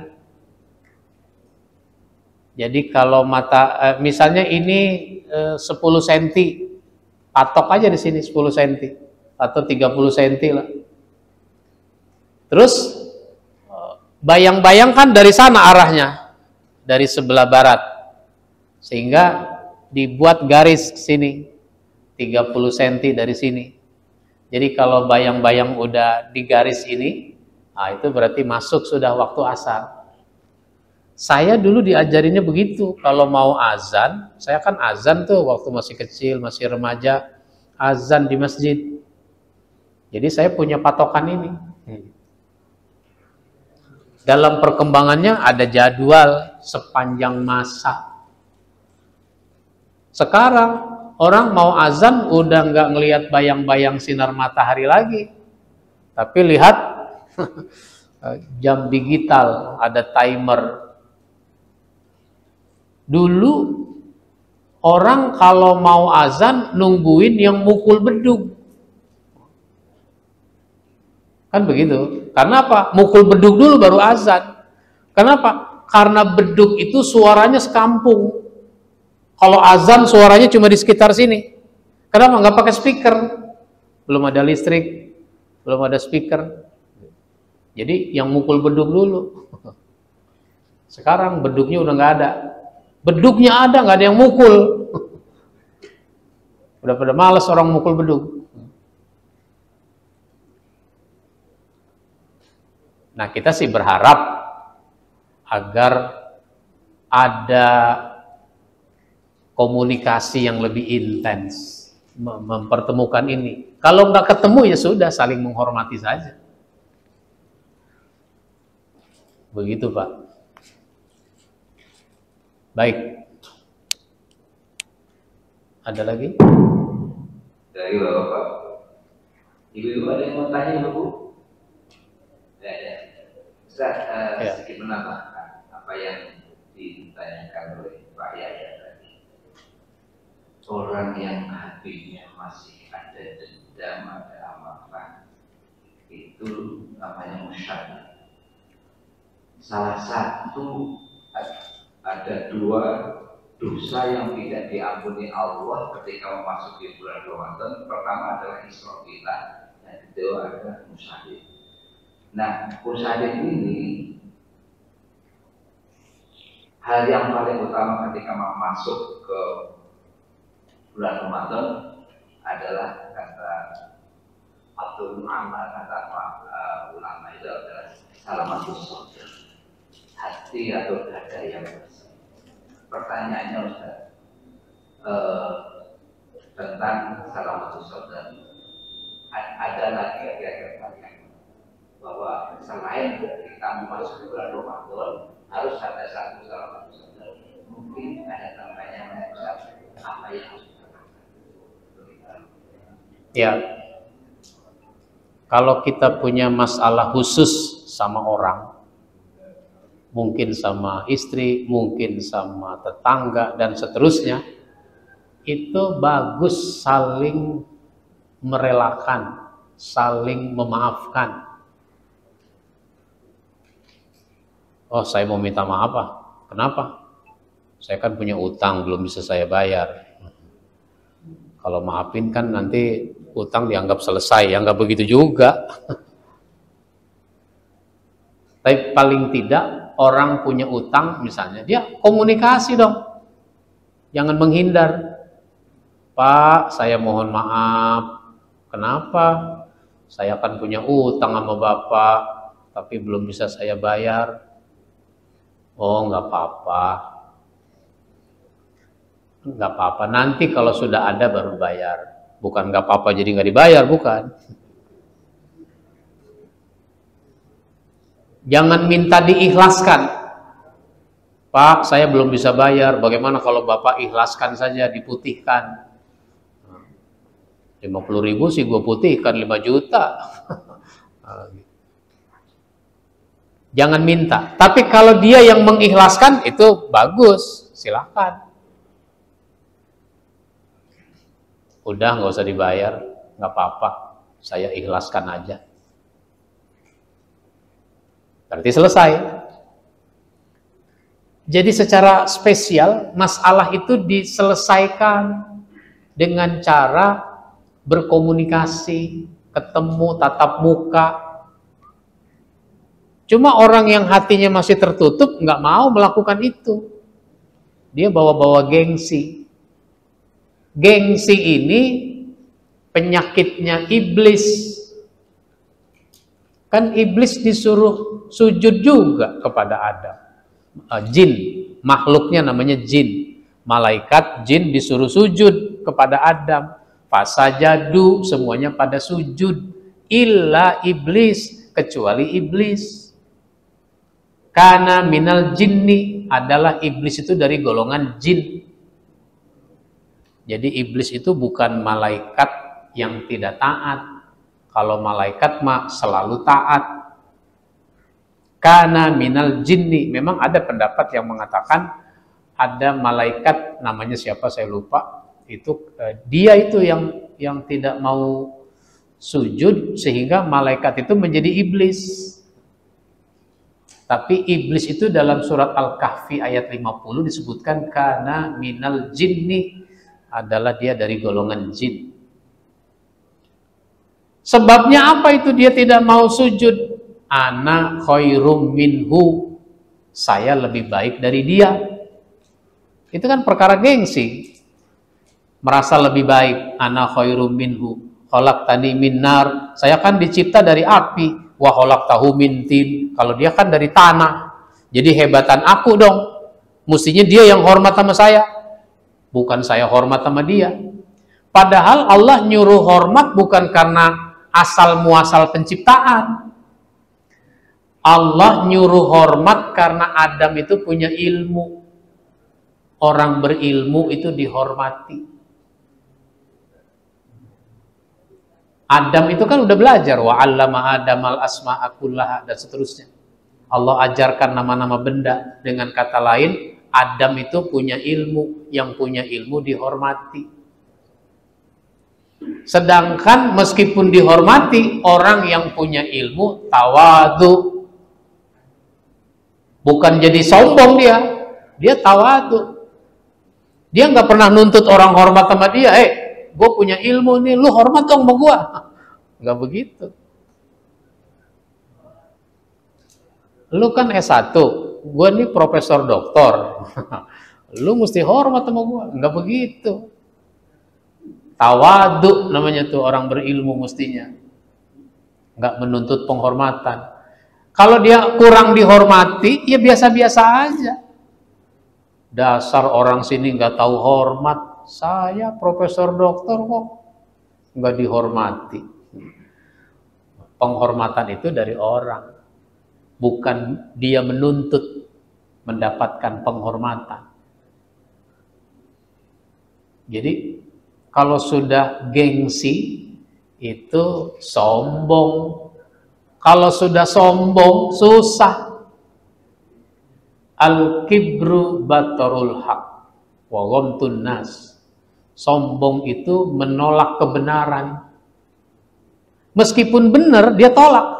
Jadi kalau misalnya ini 10 cm, patok aja di sini 10 cm atau 30 cm lah. Terus bayang-bayang kan dari sana arahnya, dari sebelah barat. Sehingga dibuat garis sini 30 cm dari sini. Jadi kalau bayang-bayang udah di garis ini, nah itu berarti masuk sudah waktu asar. Saya dulu diajarinnya begitu, kalau mau azan, saya kan azan tuh waktu masih kecil, masih remaja, azan di masjid. Jadi saya punya patokan ini. Dalam perkembangannya ada jadwal sepanjang masa. Sekarang orang mau azan udah nggak ngelihat bayang-bayang sinar matahari lagi, tapi lihat jam digital, ada timer. Dulu orang kalau mau azan nungguin yang mukul bedug. Kan begitu. Karena apa? Mukul bedug dulu baru azan. Kenapa? Karena bedug itu suaranya sekampung. Kalau azan suaranya cuma di sekitar sini. Kenapa? Nggak pakai speaker. Belum ada listrik, belum ada speaker. Jadi yang mukul bedug dulu. Sekarang bedugnya udah nggak ada. Bedugnya ada, nggak ada yang mukul. Udah pada males orang mukul bedug. Nah, kita sih berharap agar ada komunikasi yang lebih intens mempertemukan ini. Kalau nggak ketemu ya sudah, saling menghormati saja. Begitu Pak. Baik. Ada lagi? Dari Bapak. Ibu-ibu ada yang mau tanya Bu? Ya. Ustaz, sedikit menambahkan apa yang ditanyakan oleh Pak Yahya tadi. Orang yang hatinya masih ada dendam, ada amarah, itu namanya musyrik. Salah satu ada dua dosa yang tidak diampuni Allah ketika memasuki bulan Ramadan. Pertama adalah israfilah, yang kedua adalah musyrik. Nah, musyrik ini hal yang paling utama ketika mau masuk ke bulan Ramadan adalah kata Abdul Muhammad, kata ulama itu adalah salamatus sadr, hati atau dada yang bersih. Pertanyaannya Ustaz, tentang salamatus sadr, ada lagi kira-kira bahwa selain kita memasuki bulan Ramadan harus ada satu salamatus sadr. Mungkin ada namanya apa yang harus ya, kalau kita punya masalah khusus sama orang, mungkin sama istri, mungkin sama tetangga, dan seterusnya, itu bagus saling merelakan, saling memaafkan. Oh, saya mau minta maaf Pak. Kenapa? Saya kan punya utang, belum bisa saya bayar. Kalau maafin kan nanti utang dianggap selesai, ya nggak begitu juga. Tapi paling tidak orang punya utang misalnya, dia komunikasi dong. Jangan menghindar. Pak, saya mohon maaf. Kenapa? Saya kan punya utang sama Bapak, tapi belum bisa saya bayar. Oh, nggak apa-apa. Nggak apa-apa, nanti kalau sudah ada baru bayar. Bukan nggak apa-apa jadi nggak dibayar, bukan. Jangan minta diikhlaskan. Pak, saya belum bisa bayar, bagaimana kalau Bapak ikhlaskan saja, diputihkan. 50.000 sih gue putihkan 5 juta. Jangan minta. Tapi kalau dia yang mengikhlaskan, itu bagus, silakan. Udah nggak usah dibayar, nggak apa-apa, saya ikhlaskan aja. Berarti selesai. Jadi secara spesial masalah itu diselesaikan dengan cara berkomunikasi, ketemu, tatap muka. Cuma orang yang hatinya masih tertutup nggak mau melakukan itu. Dia bawa-bawa gengsi. Gengsi ini penyakitnya iblis. Kan iblis disuruh sujud juga kepada Adam. Jin, makhluknya namanya jin. Malaikat jin disuruh sujud kepada Adam. Fasajadu, semuanya pada sujud. Illa iblis, kecuali iblis. Karena minal jinni, adalah iblis itu dari golongan jin. Jadi iblis itu bukan malaikat yang tidak taat. Kalau malaikat mah selalu taat. Karena minal jinni, memang ada pendapat yang mengatakan ada malaikat namanya siapa saya lupa. Itu dia itu yang tidak mau sujud sehingga malaikat itu menjadi iblis. Tapi iblis itu dalam surat Al-Kahfi ayat 50 disebutkan karena minal jinni, adalah dia dari golongan jin. Sebabnya apa itu dia tidak mau sujud? Ana khairum minhu, saya lebih baik dari dia. Itu kan perkara gengsi. Merasa lebih baik. Ana khairum minhu, khalaqtani min nar, saya kan dicipta dari api. Wa khalaqtahu min tin, kalau dia kan dari tanah. Jadi hebatan aku dong. Mestinya dia yang hormat sama saya, bukan saya hormat sama dia. Padahal Allah nyuruh hormat bukan karena asal muasal penciptaan. Allah nyuruh hormat karena Adam itu punya ilmu. Orang berilmu itu dihormati. Adam itu kan udah belajar, wa 'allama Adamal asma'a kullaha dan seterusnya. Allah ajarkan nama-nama benda. Dengan kata lain, Adam itu punya ilmu, yang punya ilmu dihormati. Sedangkan meskipun dihormati, orang yang punya ilmu tawadu. Bukan jadi sombong dia tawadu. Dia nggak pernah nuntut orang hormat sama dia, gue punya ilmu nih, lu hormat dong sama gue. Nggak begitu. Lu kan S1, gue nih profesor doktor. Lu mesti hormat sama gue. Nggak begitu. Tawadu namanya tuh orang berilmu mestinya. Nggak menuntut penghormatan. Kalau dia kurang dihormati, ya biasa-biasa aja. Dasar orang sini nggak tahu hormat. Saya profesor doktor kok nggak dihormati. Penghormatan itu dari orang. Bukan dia menuntut mendapatkan penghormatan. Jadi kalau sudah gengsi itu sombong. Kalau sudah sombong susah. Al-kibru batarul haq wa ghamtun nas. Sombong itu menolak kebenaran. Meskipun benar dia tolak.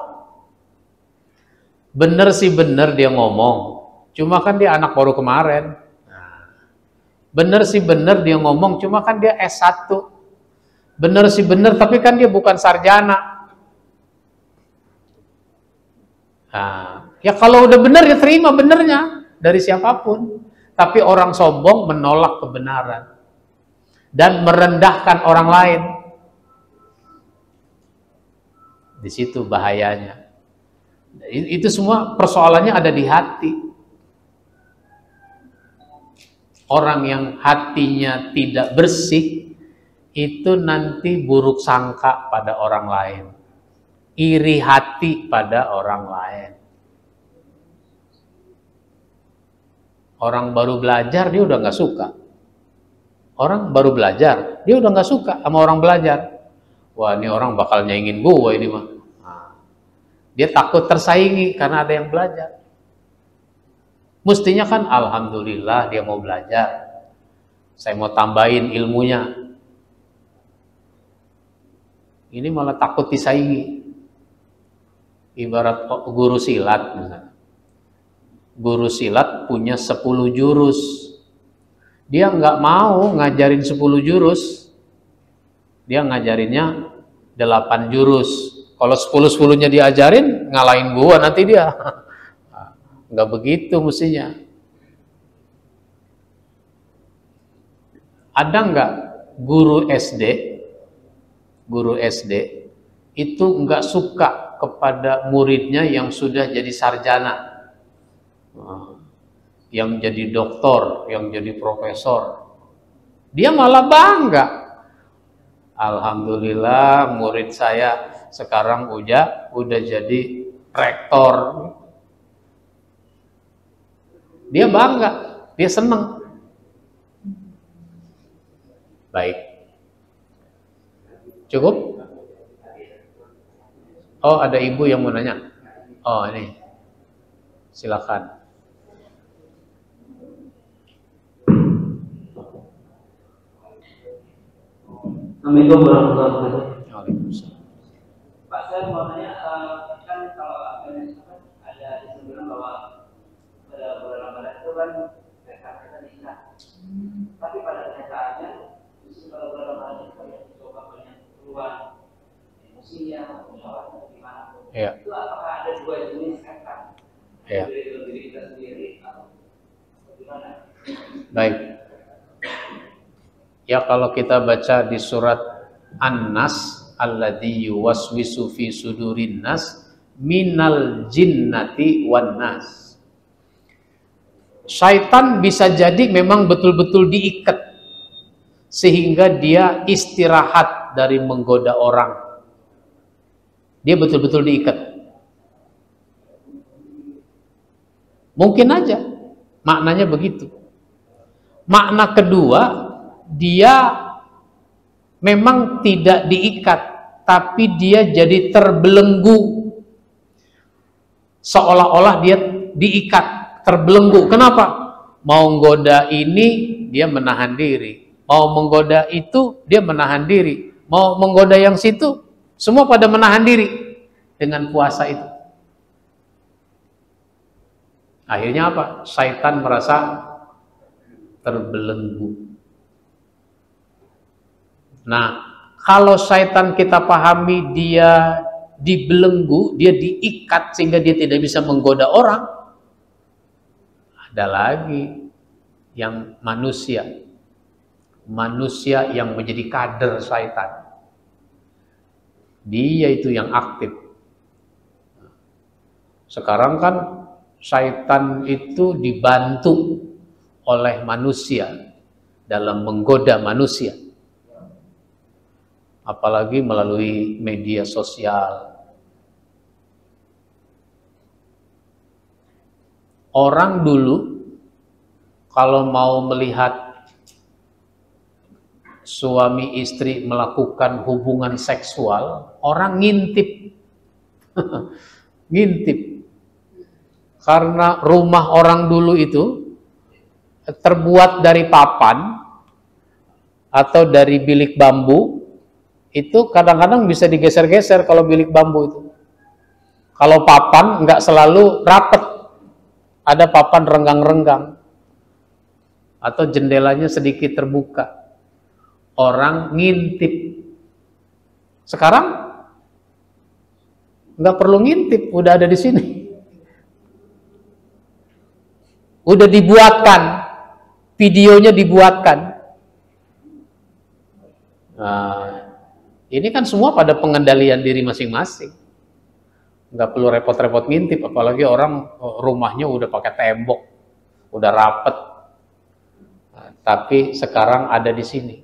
Benar sih benar dia ngomong. Cuma kan dia anak baru kemarin. Bener sih bener dia ngomong, cuma kan dia S1. Bener sih bener, tapi kan dia bukan sarjana. Nah, ya kalau udah bener ya terima benernya dari siapapun. Tapi orang sombong menolak kebenaran dan merendahkan orang lain. Di situ bahayanya. Itu semua persoalannya ada di hati. Orang yang hatinya tidak bersih, itu nanti buruk sangka pada orang lain. Iri hati pada orang lain. Orang baru belajar, dia udah nggak suka. Orang baru belajar, dia udah nggak suka sama orang belajar. Wah, ini orang bakal nyaingin gue ini mah. Nah, dia takut tersaingi karena ada yang belajar. Mestinya kan alhamdulillah dia mau belajar. Saya mau tambahin ilmunya. Ini malah takut disaingi. Ibarat guru silat misalnya. Guru silat punya 10 jurus. Dia nggak mau ngajarin 10 jurus. Dia ngajarinnya 8 jurus. Kalau 10-10-nya diajarin, ngalahin gua nanti dia. Nggak begitu mestinya. Ada nggak guru SD itu nggak suka kepada muridnya yang sudah jadi sarjana, yang jadi doktor, yang jadi profesor? Dia malah bangga. Alhamdulillah murid saya sekarang udah jadi rektor. Dia bangga, dia senang. Baik. Cukup? Oh, ada ibu yang mau nanya. Oh, ini. Silakan. Assalamualaikum warahmatullahi wabarakatuh. Waalaikumsalam. Pak, saya mau nanya, kan kalau ada disebutkan bahwa pada bulan Ramadan itu kan mereka nikah. Tapi pada kenyataannya, justru pada bulan Ramadan itu banyak coba banyak keluar emosinya, musyawarahnya gimana? Ya. Itu apakah ada dua jenis kata? Ya. Diri kita sendiri atau bagaimana? Baik. Ya, kalau kita baca di surat An-Nas, alladzi yuwaswisu fi sudurin nas minal jinnati wan nas. Syaitan bisa jadi memang betul-betul diikat sehingga dia istirahat dari menggoda orang. Dia betul-betul diikat. Mungkin aja maknanya begitu. Makna kedua, dia memang tidak diikat, tapi dia jadi terbelenggu. Seolah-olah dia diikat, terbelenggu. Kenapa? Mau menggoda ini, dia menahan diri. Mau menggoda itu, dia menahan diri. Mau menggoda yang situ, semua pada menahan diri dengan puasa itu. Akhirnya apa? Syaitan merasa terbelenggu. Nah, kalau syaitan kita pahami dia dibelenggu, dia diikat sehingga dia tidak bisa menggoda orang. Ada lagi yang manusia yang menjadi kader syaitan. Dia itu yang aktif. Sekarang kan syaitan itu dibantu oleh manusia dalam menggoda manusia. Apalagi melalui media sosial. Orang dulu kalau mau melihat suami istri melakukan hubungan seksual, orang ngintip. Ngintip. Karena rumah orang dulu itu terbuat dari papan atau dari bilik bambu. Itu kadang-kadang bisa digeser-geser kalau bilik bambu itu. Kalau papan nggak selalu rapet, ada papan renggang-renggang atau jendelanya sedikit terbuka. Orang ngintip. Sekarang nggak perlu ngintip, udah ada di sini. Udah dibuatkan, videonya dibuatkan. Nah, ini kan semua pada pengendalian diri masing-masing. Nggak perlu repot-repot ngintip, apalagi orang rumahnya udah pakai tembok, udah rapet. Nah, tapi sekarang ada di sini.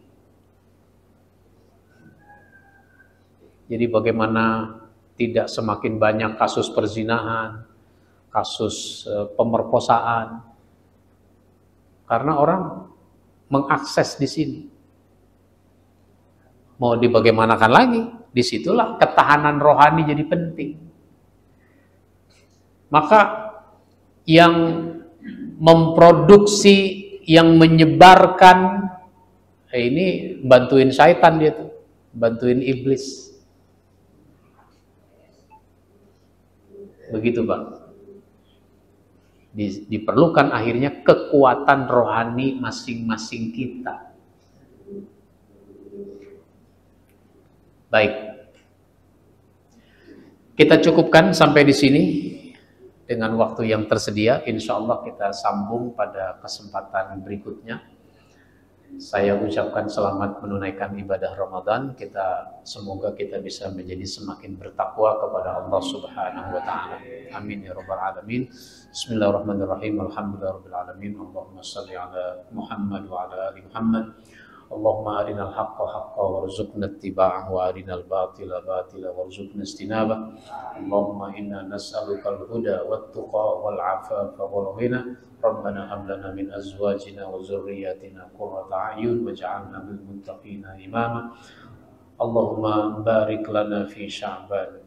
Jadi bagaimana tidak semakin banyak kasus perzinahan, kasus pemerkosaan, karena orang mengakses di sini. Mau dibagaimanakan lagi? Disitulah ketahanan rohani jadi penting. Maka yang memproduksi, yang menyebarkan, ini bantuin syaitan dia tuh, bantuin iblis. Begitu Pak. Diperlukan akhirnya kekuatan rohani masing-masing kita. Baik, kita cukupkan sampai di sini dengan waktu yang tersedia. Insya Allah kita sambung pada kesempatan berikutnya. Saya ucapkan selamat menunaikan ibadah Ramadan. Semoga kita bisa menjadi semakin bertakwa kepada Allah Subhanahu wa Ta'ala. Amin ya Rabbal Alamin. Bismillahirrahmanirrahim. Alhamdulillahirabbil alamin. Allahumma shalli ala Muhammad wa ala ali Muhammad. Allahumma arinal haqqa haqqa warzuqna ittiba'ahu wa arinal batila batila warzuqna istinabah. Allahumma inna nas'aluka al-huda wat-tuqa wal-'afafa wal-ghina. Rabbana hab lana min azwajina wa dzurriyyatina qurrata a'yun waj'alna lil muttaqina imama. Allahumma barik lana fi Sya'ban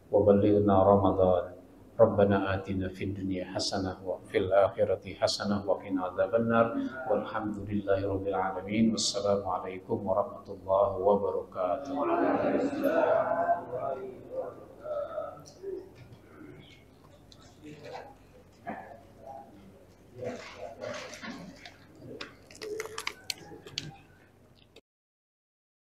wa ballighna Ramadan. Rabbana atina fid dunya hasanah wa fil akhirati hasanah wa qina adzabannar. Walhamdulillahirabbil alamin. Wassalamu alaikum warahmatullahi wabarakatuh.